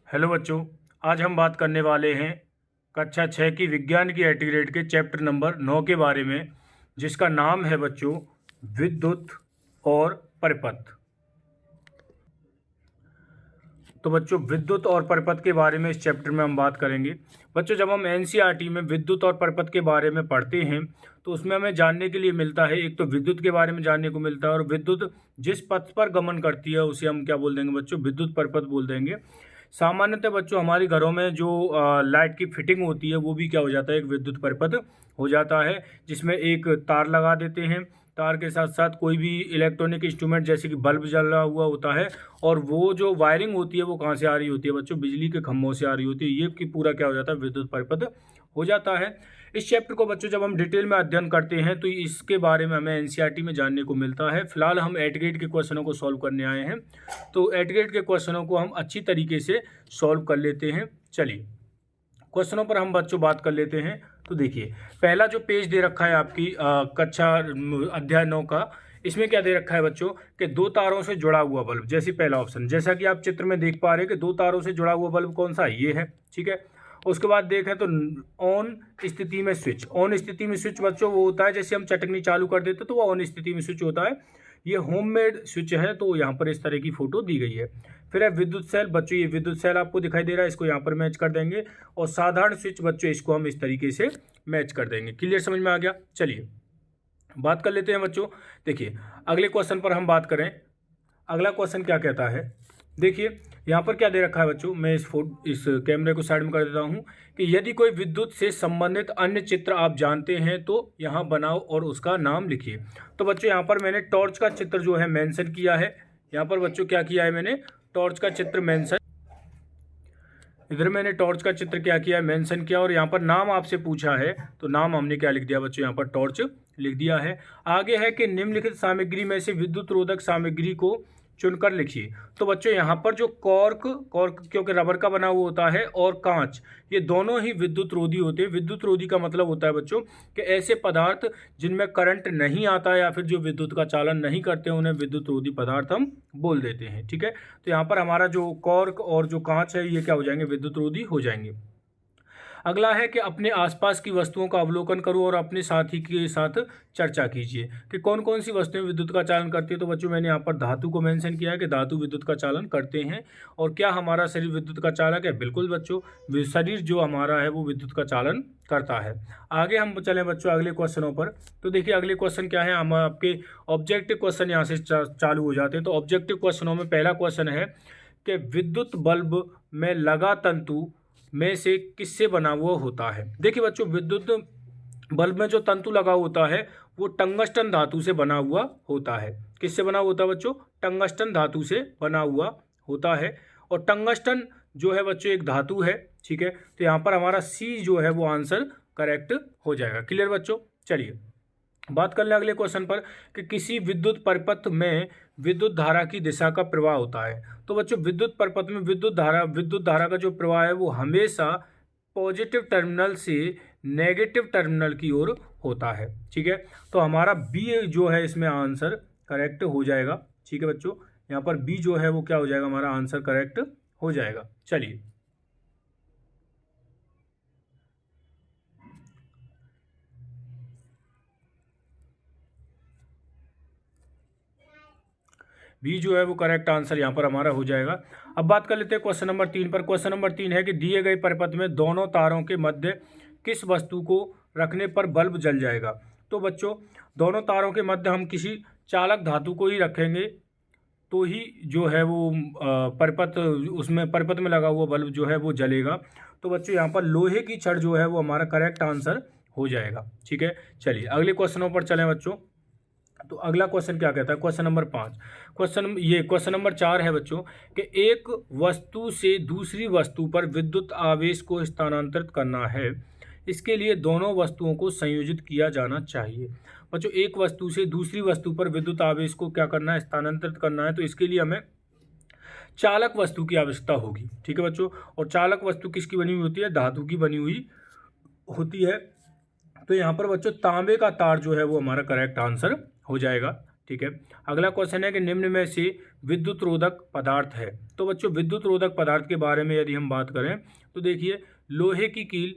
Hello बच्चों, आज हम बात करने वाले हैं कक्षा 6 की विज्ञान की एटी ग्रेड के चैप्टर नंबर 9 के बारे में, जिसका नाम है बच्चों विद्युत और परिपथ। तो बच्चों, विद्युत और परिपथ के बारे में इस चैप्टर में हम बात करेंगे। बच्चों, जब हम एनसीईआरटी में विद्युत और परिपथ के बारे में पढ़ते हैं तो उसमें हमें जानने के लिए मिलता है, एक तो विद्युत के बारे में जानने को मिलता है, और विद्युत जिस पथ पर गमन करती है उसे हम क्या बोल देंगे बच्चों, विद्युत परिपथ बोल देंगे। सामान्यतः बच्चों हमारे घरों में जो लाइट की फिटिंग होती है वो भी क्या हो जाता है, एक विद्युत परिपथ हो जाता है, जिसमें एक तार लगा देते हैं। तार के साथ साथ कोई भी इलेक्ट्रॉनिक इंस्ट्रूमेंट जैसे कि बल्ब जल रहा हुआ होता है, और वो जो वायरिंग होती है वो कहाँ से आ रही होती है बच्चों, बिजली के खंभों से आ रही होती है। ये कि पूरा क्या हो जाता है, विद्युत परिपथ हो जाता है। इस चैप्टर को बच्चों जब हम डिटेल में अध्ययन करते हैं तो इसके बारे में हमें एनसीईआरटी में जानने को मिलता है। फिलहाल हम एट ग्रेड के क्वेश्चनों को सॉल्व करने आए हैं, तो एट ग्रेड के क्वेश्चनों को हम अच्छी तरीके से सॉल्व कर लेते हैं। चलिए क्वेश्चनों पर हम बच्चों बात कर लेते हैं। तो देखिए, पहला जो पेज दे रखा है आपकी कक्षा अध्याय 9 का, इसमें क्या दे रखा है बच्चों कि दो तारों से जुड़ा हुआ बल्ब। जैसे पहला ऑप्शन, जैसा कि आप चित्र में देख पा रहे हैं कि दो तारों से जुड़ा हुआ बल्ब कौन सा है, ये है, ठीक है। उसके बाद देखें तो ऑन स्थिति में स्विच। ऑन स्थिति में स्विच बच्चों वो होता है जैसे हम चटनी चालू कर देते तो वो ऑन स्थिति में स्विच होता है। ये होममेड स्विच है, तो यहाँ पर इस तरह की फोटो दी गई है। फिर है विद्युत सेल बच्चों, ये विद्युत सेल आपको दिखाई दे रहा है, इसको यहाँ पर मैच कर देंगे। और साधारण स्विच बच्चों, इसको हम इस तरीके से मैच कर देंगे। क्लियर, समझ में आ गया। चलिए बात कर लेते हैं बच्चों। देखिए अगले क्वेश्चन पर हम बात करें। अगला क्वेश्चन क्या कहता है, देखिए यहाँ पर क्या दे रखा है बच्चों, मैं इस कैमरे को साइड में कर देता हूँ कि यदि कोई विद्युत से संबंधित अन्य चित्र आप जानते हैं तो यहाँ बनाओ और उसका नाम लिखिए। तो बच्चों यहाँ पर मैंने टॉर्च का चित्र जो है मेंशन किया है। यहाँ पर बच्चों क्या किया है, मैंने टॉर्च का चित्र मेंशन, इधर मैंने टॉर्च का चित्र क्या किया है, मेंशन किया। और यहाँ पर नाम आपसे पूछा है तो नाम हमने क्या लिख दिया बच्चों, यहाँ पर टॉर्च लिख दिया है। आगे है कि निम्नलिखित सामग्री में से विद्युत रोधक सामग्री को चुनकर लिखिए। तो बच्चों यहाँ पर जो कॉर्क क्योंकि रबर का बना हुआ होता है, और कांच, ये दोनों ही विद्युत रोधी होते हैं। विद्युत रोधी का मतलब होता है बच्चों कि ऐसे पदार्थ जिनमें करंट नहीं आता है या फिर जो विद्युत का चालन नहीं करते उन्हें विद्युत रोधी पदार्थ हम बोल देते हैं, ठीक है। तो यहाँ पर हमारा जो कॉर्क और जो कांच है ये क्या हो जाएंगे, विद्युत रोधी हो जाएंगे। अगला है कि अपने आसपास की वस्तुओं का अवलोकन करो और अपने साथी के साथ चर्चा कीजिए कि कौन कौन सी वस्तुएं विद्युत का चालन करती है। तो बच्चों मैंने यहाँ पर धातु को मेंशन किया है कि धातु विद्युत का चालन करते हैं। और क्या हमारा शरीर विद्युत का चालक है? बिल्कुल बच्चों, शरीर जो हमारा है वो विद्युत का चालन करता है। आगे हम चले बच्चों अगले क्वेश्चनों पर। तो देखिए अगले क्वेश्चन क्या है, हम आपके ऑब्जेक्टिव क्वेश्चन यहाँ से चालू हो जाते हैं। तो ऑब्जेक्टिव क्वेश्चनों में पहला क्वेश्चन है कि विद्युत बल्ब में लगा तंतु में से किससे बना हुआ होता है। देखिए बच्चों, विद्युत बल्ब में जो तंतु लगा होता है वो टंगस्टन धातु से बना हुआ होता है। किससे बना हुआ होता है बच्चों? टंगस्टन धातु से बना हुआ होता है। और टंगस्टन जो है बच्चों एक धातु है, ठीक है। तो यहाँ पर हमारा सी जो है वो आंसर करेक्ट हो जाएगा। क्लियर बच्चों। चलिए बात कर लें अगले क्वेश्चन पर कि किसी विद्युत परिपथ में विद्युत धारा की दिशा का प्रवाह होता है। तो बच्चों विद्युत परिपथ में विद्युत धारा का जो प्रवाह है वो हमेशा पॉजिटिव टर्मिनल से नेगेटिव टर्मिनल की ओर होता है, ठीक है। तो हमारा बी जो है इसमें आंसर करेक्ट हो जाएगा, ठीक है बच्चों। यहाँ पर बी जो है वो क्या हो जाएगा, हमारा आंसर करेक्ट हो जाएगा। चलिए बी जो है वो करेक्ट आंसर यहाँ पर हमारा हो जाएगा। अब बात कर लेते हैं क्वेश्चन नंबर 3 पर। क्वेश्चन नंबर 3 है कि दिए गए परिपथ में दोनों तारों के मध्य किस वस्तु को रखने पर बल्ब जल जाएगा। तो बच्चों दोनों तारों के मध्य हम किसी चालक धातु को ही रखेंगे तो ही जो है वो परिपथ, उसमें परिपथ में लगा हुआ बल्ब जो है वो जलेगा। तो बच्चों यहाँ पर लोहे की छड़ जो है वो हमारा करेक्ट आंसर हो जाएगा, ठीक है। चलिए अगले क्वेश्चनों पर चलें बच्चों। तो अगला क्वेश्चन क्या कहता है, क्वेश्चन नंबर 5। क्वेश्चन नंबर 4 है बच्चों कि एक वस्तु से दूसरी वस्तु पर विद्युत आवेश को स्थानांतरित करना है, इसके लिए दोनों वस्तुओं को संयोजित किया जाना चाहिए। बच्चों एक वस्तु से दूसरी वस्तु पर विद्युत आवेश को क्या करना है, स्थानांतरित करना है। तो इसके लिए हमें चालक वस्तु की आवश्यकता होगी, ठीक है बच्चों। और चालक वस्तु किसकी बनी हुई होती है? धातु की बनी हुई होती है। तो यहाँ पर बच्चों तांबे का तार जो है वो हमारा करेक्ट आंसर हो जाएगा, ठीक है। अगला क्वेश्चन है कि निम्न में से विद्युत रोधक पदार्थ है। तो बच्चों विद्युत रोधक पदार्थ के बारे में यदि हम बात करें तो देखिए, लोहे की कील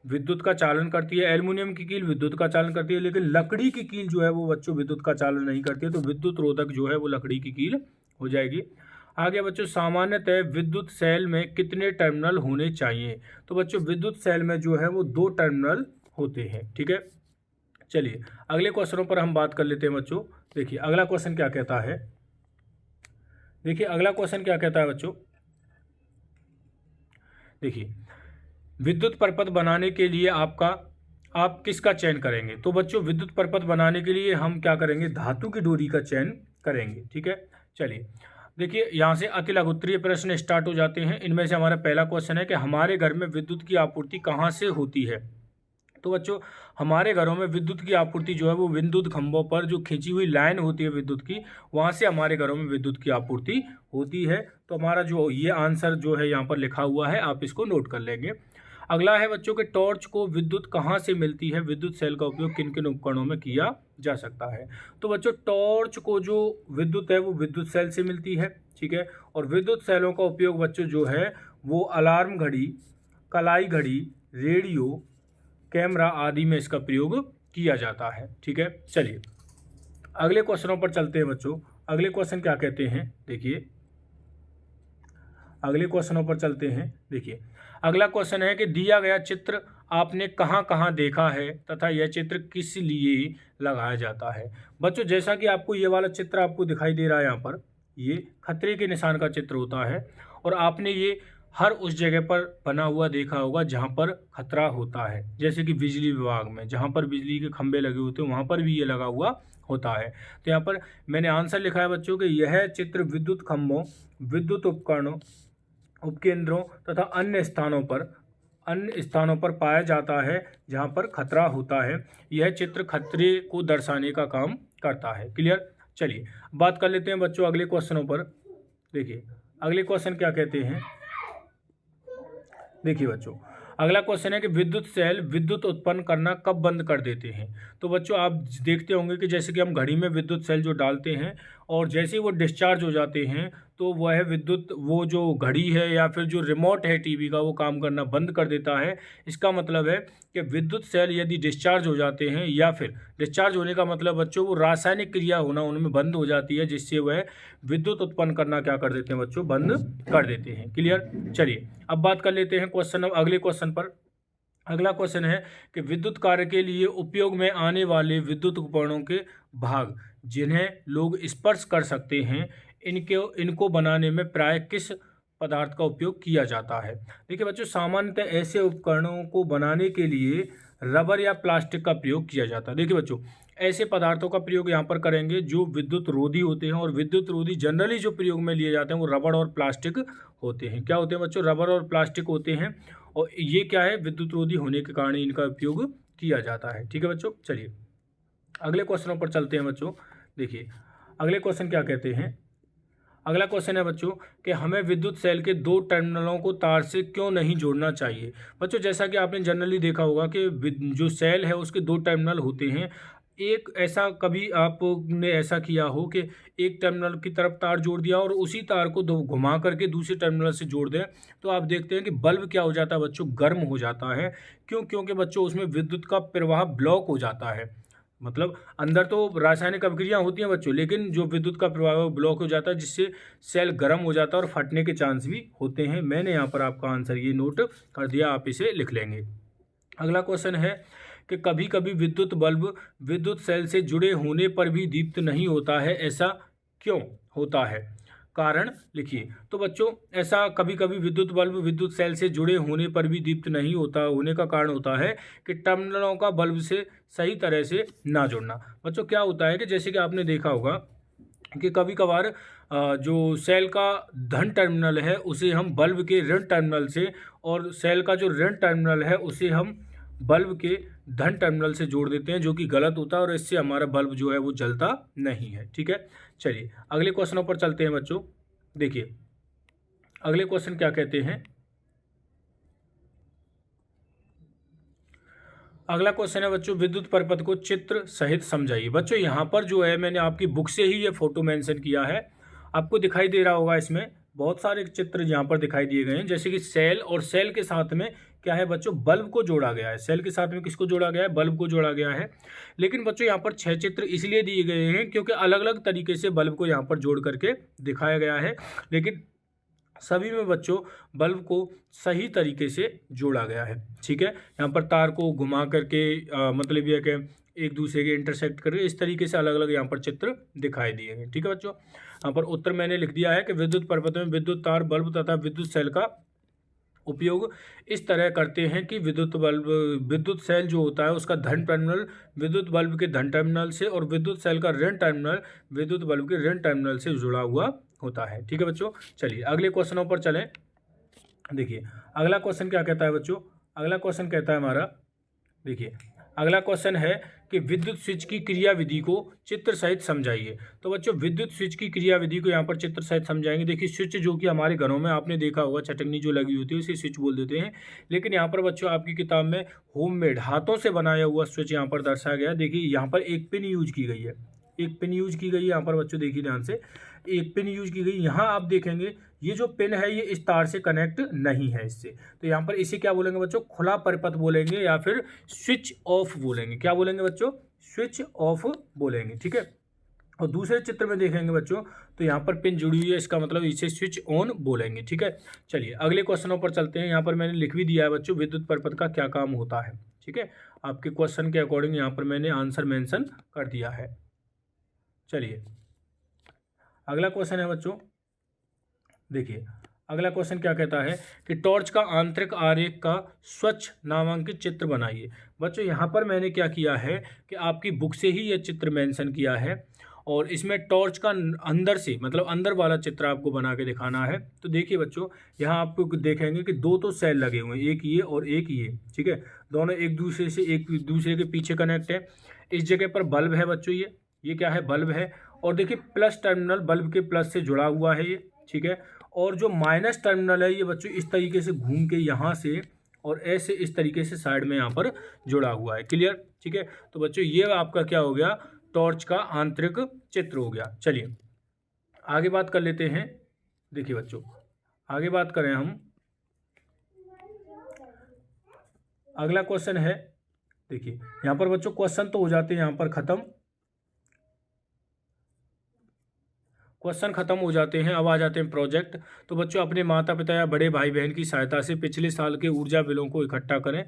विद्युत का चालन करती है, एल्युमिनियम की कील विद्युत का चालन करती है, लेकिन लकड़ी की कील जो है वो बच्चों विद्युत का चालन नहीं करती है। तो विद्युत रोधक जो है वो लकड़ी की कील हो जाएगी। आगे बच्चों, सामान्यतः विद्युत सेल में कितने टर्मिनल होने चाहिए। तो बच्चों विद्युत सेल में जो है वो 2 टर्मिनल होते हैं, ठीक है। चलिए अगले क्वेश्चनों पर हम बात कर लेते हैं बच्चों। देखिए अगला क्वेश्चन क्या कहता है, देखिए अगला क्वेश्चन क्या कहता है बच्चों। देखिए, विद्युत परपथ बनाने के लिए आप किसका चयन करेंगे। तो बच्चों विद्युत परपथ बनाने के लिए हम क्या करेंगे, धातु की डोरी का चयन करेंगे, ठीक है। चलिए देखिए, यहाँ से अति लघुत्तरीय प्रश्न स्टार्ट हो जाते हैं। इनमें से हमारा पहला क्वेश्चन है कि हमारे घर में विद्युत की आपूर्ति कहाँ से होती है। तो बच्चों हमारे घरों में विद्युत की आपूर्ति जो है वो विद्युत खंभों पर जो खींची हुई लाइन होती है विद्युत की, वहाँ से हमारे घरों में विद्युत की आपूर्ति होती है। तो हमारा जो ये आंसर जो है यहाँ पर लिखा हुआ है, आप इसको नोट कर लेंगे। अगला है बच्चों के टॉर्च को विद्युत कहाँ से मिलती है, विद्युत सेल का उपयोग किन किन उपकरणों में किया जा सकता है। तो बच्चों टॉर्च को जो विद्युत है वो विद्युत सेल से मिलती है, ठीक है। और विद्युत सेलों का उपयोग बच्चों जो है वो अलार्म घड़ी, कलाई घड़ी, रेडियो, कैमरा आदि में इसका प्रयोग किया जाता है, ठीक है। चलिए अगले क्वेश्चनों पर चलते हैं बच्चों। अगले क्वेश्चन क्या कहते हैं, देखिए अगले क्वेश्चनों पर चलते हैं। देखिए अगला क्वेश्चन है कि दिया गया चित्र आपने कहाँ कहाँ देखा है तथा यह चित्र किस लिए लगाया जाता है। बच्चों जैसा कि आपको ये वाला चित्र आपको दिखाई दे रहा है, यहाँ पर ये खतरे के निशान का चित्र होता है और आपने ये हर उस जगह पर बना हुआ देखा होगा जहाँ पर खतरा होता है, जैसे कि बिजली विभाग में जहाँ पर बिजली के खंभे लगे होते हैं वहाँ पर भी ये लगा हुआ होता है। तो यहाँ पर मैंने आंसर लिखा है बच्चों कि यह चित्र विद्युत खंभों, विद्युत उपकरणों, उपकेंद्रों तथा अन्य स्थानों पर पाया जाता है जहाँ पर खतरा होता है। यह चित्र खतरे को दर्शाने का काम करता है। क्लियर। चलिए बात कर लेते हैं बच्चों अगले क्वेश्चनों पर। देखिए अगले क्वेश्चन क्या कहते हैं। देखिए बच्चों अगला क्वेश्चन है कि विद्युत सेल विद्युत उत्पन्न करना कब बंद कर देते हैं। तो बच्चों आप देखते होंगे कि जैसे कि हम घड़ी में विद्युत सेल जो डालते हैं और जैसे ही वो डिस्चार्ज हो जाते हैं तो वह विद्युत वो जो घड़ी है या फिर जो रिमोट है टीवी का वो काम करना बंद कर देता है। इसका मतलब है कि विद्युत सेल यदि डिस्चार्ज हो जाते हैं या फिर डिस्चार्ज होने का मतलब बच्चों वो रासायनिक क्रिया होना उनमें बंद हो जाती है, जिससे वह विद्युत उत्पन्न करना क्या कर देते हैं बच्चों, बंद कर देते हैं। क्लियर। चलिए अब बात कर लेते हैं अगले क्वेश्चन पर। अगला क्वेश्चन है कि विद्युत कार्य के लिए उपयोग में आने वाले विद्युत उपकरणों के भाग जिन्हें लोग स्पर्श कर सकते हैं, इनको बनाने में प्राय किस पदार्थ का उपयोग किया जाता है। देखिए बच्चों सामान्यतः ऐसे उपकरणों को बनाने के लिए रबर या प्लास्टिक का प्रयोग किया जाता है। देखिए बच्चों ऐसे पदार्थों का प्रयोग यहाँ पर करेंगे जो विद्युत रोधी होते हैं, और विद्युत रोधी जनरली जो प्रयोग में लिए जाते हैं वो रबर और प्लास्टिक होते हैं। क्या होते हैं बच्चों, रबर और प्लास्टिक होते हैं, और ये क्या है विद्युत रोधी होने के कारण इनका उपयोग किया जाता है। ठीक है बच्चों। चलिए अगले क्वेश्चनों पर चलते हैं बच्चों। देखिए अगले क्वेश्चन क्या कहते हैं। अगला क्वेश्चन है बच्चों कि हमें विद्युत सेल के 2 टर्मिनलों को तार से क्यों नहीं जोड़ना चाहिए। बच्चों जैसा कि आपने जनरली देखा होगा कि जो सेल है उसके 2 टर्मिनल होते हैं। एक ऐसा कभी आपने ऐसा किया हो कि एक टर्मिनल की तरफ तार जोड़ दिया और उसी तार को घुमा करके दूसरे टर्मिनल से जोड़ दें, तो आप देखते हैं कि बल्ब क्या हो जाता है बच्चों, गर्म हो जाता है। क्यों? क्योंकि बच्चों उसमें विद्युत का प्रवाह ब्लॉक हो जाता है। मतलब अंदर तो रासायनिक अभिक्रियाएं होती हैं बच्चों, लेकिन जो विद्युत का प्रवाह है वो ब्लॉक हो जाता है, जिससे सेल गर्म हो जाता है और फटने के चांस भी होते हैं। मैंने यहाँ पर आपका आंसर ये नोट कर दिया, आप इसे लिख लेंगे। अगला क्वेश्चन है कि कभी कभी विद्युत बल्ब विद्युत सेल से जुड़े होने पर भी दीप्त नहीं होता है, ऐसा क्यों होता है? कारण लिखिए। तो बच्चों ऐसा कभी कभी विद्युत बल्ब विद्युत सेल से जुड़े होने पर भी दीप्त नहीं होता होने का कारण होता है कि टर्मिनलों का बल्ब से सही तरह से ना जुड़ना। बच्चों क्या होता है कि जैसे कि आपने देखा होगा कि कभी कभार जो सेल का धन टर्मिनल है उसे हम बल्ब के ऋण टर्मिनल से, और सेल का जो ऋण टर्मिनल है उसे हम बल्ब के धन टर्मिनल से जोड़ देते हैं, जो कि गलत होता है और इससे हमारा बल्ब जो है वो जलता नहीं है। ठीक है। चलिए अगले क्वेश्चनों पर चलते हैं बच्चों। देखिए अगले क्वेश्चन क्या कहते हैं। अगला क्वेश्चन है बच्चों, विद्युत परिपथ को चित्र सहित समझाइए। बच्चों यहाँ पर जो है मैंने आपकी बुक से ही ये फोटो मेंशन किया है, आपको दिखाई दे रहा होगा। इसमें बहुत सारे चित्र यहाँ पर दिखाई दिए गए हैं, जैसे कि सेल, और सेल के साथ में क्या है बच्चों, बल्ब को जोड़ा गया है। सेल के साथ में किसको जोड़ा गया है, बल्ब को जोड़ा गया है। लेकिन बच्चों यहाँ पर 6 चित्र इसलिए दिए गए हैं क्योंकि अलग अलग तरीके से बल्ब को यहाँ पर जोड़ करके दिखाया गया है, लेकिन सभी में बच्चों बल्ब को सही तरीके से जोड़ा गया है। ठीक है, यहाँ पर तार को घुमा करके मतलब यह कि एक दूसरे के इंटरसेक्ट करके इस तरीके से अलग अलग यहाँ पर चित्र दिखाई दिए हैं। ठीक है बच्चों, यहाँ पर उत्तर मैंने लिख दिया है कि विद्युत परिपथ में विद्युत तार, बल्ब तथा विद्युत सेल का उपयोग इस तरह करते हैं कि विद्युत सेल जो होता है उसका धन टर्मिनल विद्युत बल्ब के धन टर्मिनल से और विद्युत सेल का ऋण टर्मिनल विद्युत बल्ब के ऋण टर्मिनल से जुड़ा हुआ होता है। ठीक है बच्चों, चलिए अगले क्वेश्चनों पर चलें। देखिए अगला क्वेश्चन क्या कहता है बच्चों, अगला क्वेश्चन कहता है हमारा, देखिए अगला क्वेश्चन है कि विद्युत स्विच की क्रियाविधि को चित्र सहित समझाइए। तो बच्चों विद्युत स्विच की क्रियाविधि को यहाँ पर चित्र सहित समझाएंगे। देखिए स्विच जो कि हमारे घरों में आपने देखा होगा, चटकनी जो लगी होती है उसे स्विच बोल देते हैं, लेकिन यहाँ पर बच्चों आपकी किताब में होममेड हाथों से बनाया हुआ स्विच यहाँ पर दर्शाया गया। देखिए यहाँ पर एक पिन यूज की गई है, एक पिन यूज की गई है यहाँ पर बच्चों, देखिए ध्यान से, एक पिन यूज की गई। यहाँ आप देखेंगे ये जो पिन है ये इस तार से कनेक्ट नहीं है इससे, तो यहाँ पर इसे क्या बोलेंगे बच्चों, खुला परिपथ बोलेंगे या फिर स्विच ऑफ बोलेंगे। क्या बोलेंगे बच्चों, स्विच ऑफ बोलेंगे। ठीक है, और दूसरे चित्र में देखेंगे बच्चों तो यहाँ पर पिन जुड़ी हुई है, इसका मतलब इसे स्विच ऑन बोलेंगे। ठीक है, चलिए अगले क्वेश्चनों पर चलते हैं। यहाँ पर मैंने लिख भी दिया है बच्चों, विद्युत परिपथ का क्या काम होता है। ठीक है, आपके क्वेश्चन के अकॉर्डिंग यहाँ पर मैंने आंसर मेंशन कर दिया है। चलिए अगला क्वेश्चन है बच्चों, देखिए अगला क्वेश्चन क्या कहता है कि टॉर्च का आंतरिक आरेख का स्वच्छ नामांकित चित्र बनाइए। बच्चों यहाँ पर मैंने क्या किया है कि आपकी बुक से ही यह चित्र मेंशन किया है, और इसमें टॉर्च का अंदर से मतलब अंदर वाला चित्र आपको बना के दिखाना है। तो देखिए बच्चों यहाँ आपको देखेंगे कि दो तो सेल लगे हुए हैं, एक ये और एक ये। ठीक है, दोनों एक दूसरे के पीछे कनेक्ट है। इस जगह पर बल्ब है बच्चों, ये क्या है, बल्ब है, और देखिए प्लस टर्मिनल बल्ब के प्लस से जुड़ा हुआ है ये। ठीक है, और जो माइनस टर्मिनल है ये बच्चों इस तरीके से घूम के यहाँ से और ऐसे इस तरीके से साइड में यहाँ पर जुड़ा हुआ है। क्लियर। ठीक है, तो बच्चों ये आपका क्या हो गया, टॉर्च का आंतरिक चित्र हो गया। चलिए आगे बात कर लेते हैं। देखिए बच्चों आगे बात करें हम, अगला क्वेश्चन है, देखिए यहाँ पर बच्चों क्वेश्चन तो हो जाते हैं यहाँ पर खत्म, क्वेश्चन खत्म हो जाते हैं। अब आ जाते हैं प्रोजेक्ट। तो बच्चों अपने माता पिता या बड़े भाई बहन की सहायता से पिछले साल के ऊर्जा बिलों को इकट्ठा करें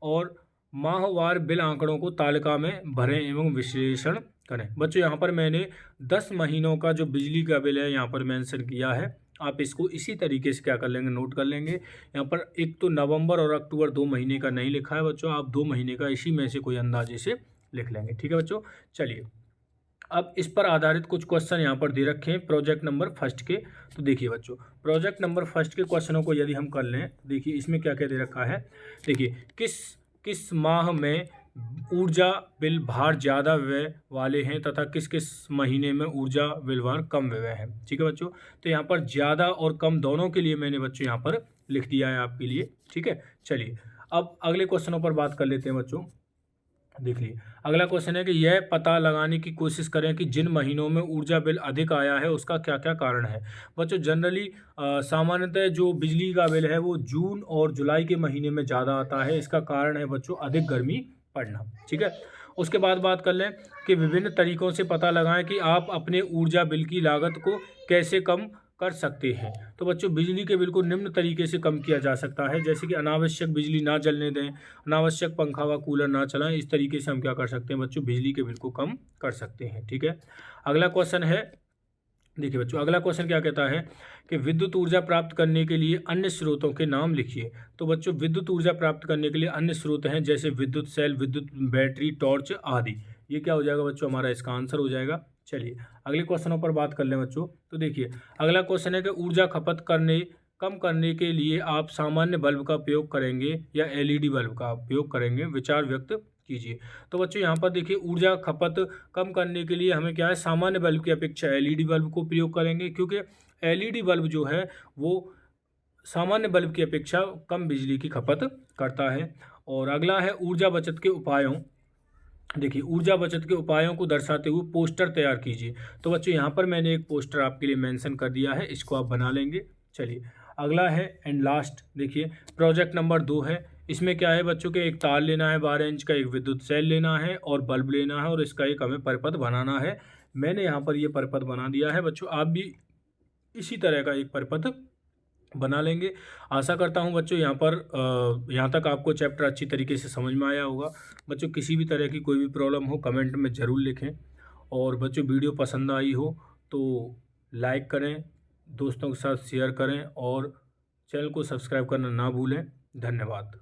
और माहवार बिल आंकड़ों को तालिका में भरें एवं विश्लेषण करें। बच्चों यहाँ पर मैंने 10 महीनों का जो बिजली का बिल है यहाँ पर मेंशन किया है। आप इसको इसी तरीके से क्या कर लेंगे, नोट कर लेंगे। यहाँ पर एक तो नवंबर और अक्टूबर 2 महीने का नहीं लिखा है बच्चों, आप 2 महीने का इसी में से कोई अंदाजे से लिख लेंगे। ठीक है बच्चों, चलिए अब इस पर आधारित कुछ क्वेश्चन यहाँ पर दे रखे हैं प्रोजेक्ट नंबर फर्स्ट के। तो देखिए बच्चों प्रोजेक्ट नंबर फर्स्ट के क्वेश्चनों को यदि हम कर लें, देखिए इसमें क्या क्या दे रखा है। देखिए किस माह में ऊर्जा बिल भार ज़्यादा व्यय वाले हैं तथा किस किस महीने में ऊर्जा बिल भार कम व्यय है। ठीक है बच्चों, तो यहाँ पर ज़्यादा और कम दोनों के लिए मैंने बच्चों यहाँ पर लिख दिया है आपके लिए। ठीक है, चलिए अब अगले क्वेश्चनों पर बात कर लेते हैं बच्चों। देख लीजिए अगला क्वेश्चन है कि यह पता लगाने की कोशिश करें कि जिन महीनों में ऊर्जा बिल अधिक आया है उसका क्या क्या कारण है। बच्चों जनरली सामान्यतः जो बिजली का बिल है वो जून और जुलाई के महीने में ज़्यादा आता है। इसका कारण है बच्चों अधिक गर्मी पड़ना। ठीक है, उसके बाद बात कर लें कि विभिन्न तरीकों से पता लगाएं कि आप अपने ऊर्जा बिल की लागत को कैसे कम कर सकते हैं। तो बच्चों बिजली के बिल को निम्न तरीके से कम किया जा सकता है, जैसे कि अनावश्यक बिजली ना जलने दें, अनावश्यक पंखा व कूलर ना चलाएं। इस तरीके से हम क्या कर सकते हैं बच्चों, बिजली के बिल को कम कर सकते हैं। ठीक है, अगला क्वेश्चन है, देखिए बच्चों अगला क्वेश्चन क्या कहता है कि विद्युत ऊर्जा प्राप्त करने के लिए अन्य स्रोतों के नाम लिखिए। तो बच्चों विद्युत ऊर्जा प्राप्त करने के लिए अन्य स्रोत हैं जैसे विद्युत सेल, विद्युत बैटरी, टॉर्च आदि। ये क्या हो जाएगा बच्चों, हमारा इसका आंसर हो जाएगा। चलिए अगले क्वेश्चनों पर बात कर लें बच्चों। तो देखिए अगला क्वेश्चन है कि ऊर्जा खपत कम करने के लिए आप सामान्य बल्ब का उपयोग करेंगे या एलईडी बल्ब का उपयोग करेंगे, विचार व्यक्त कीजिए। तो बच्चों यहाँ पर देखिए ऊर्जा खपत कम करने के लिए हमें क्या है, सामान्य बल्ब की अपेक्षा एलईडी बल्ब को प्रयोग करेंगे, क्योंकि एलईडी बल्ब जो है वो सामान्य बल्ब की अपेक्षा कम बिजली की खपत करता है। और अगला है ऊर्जा बचत के उपायों। देखिए, ऊर्जा बचत के उपायों को दर्शाते हुए पोस्टर तैयार कीजिए। तो बच्चों यहाँ पर मैंने एक पोस्टर आपके लिए मेंशन कर दिया है, इसको आप बना लेंगे। चलिए अगला है एंड लास्ट, देखिए प्रोजेक्ट नंबर 2 है। इसमें क्या है बच्चों के, एक तार लेना है 12 इंच का, एक विद्युत सेल लेना है और बल्ब लेना है और इसका एक हमें परिपथ बनाना है। मैंने यहाँ पर ये परिपथ बना दिया है बच्चों, आप भी इसी तरह का एक परिपथ बना लेंगे। आशा करता हूँ बच्चों यहाँ तक आपको चैप्टर अच्छी तरीके से समझ में आया होगा। बच्चों किसी भी तरह की कोई भी प्रॉब्लम हो कमेंट में ज़रूर लिखें, और बच्चों वीडियो पसंद आई हो तो लाइक करें, दोस्तों के साथ शेयर करें और चैनल को सब्सक्राइब करना ना भूलें। धन्यवाद।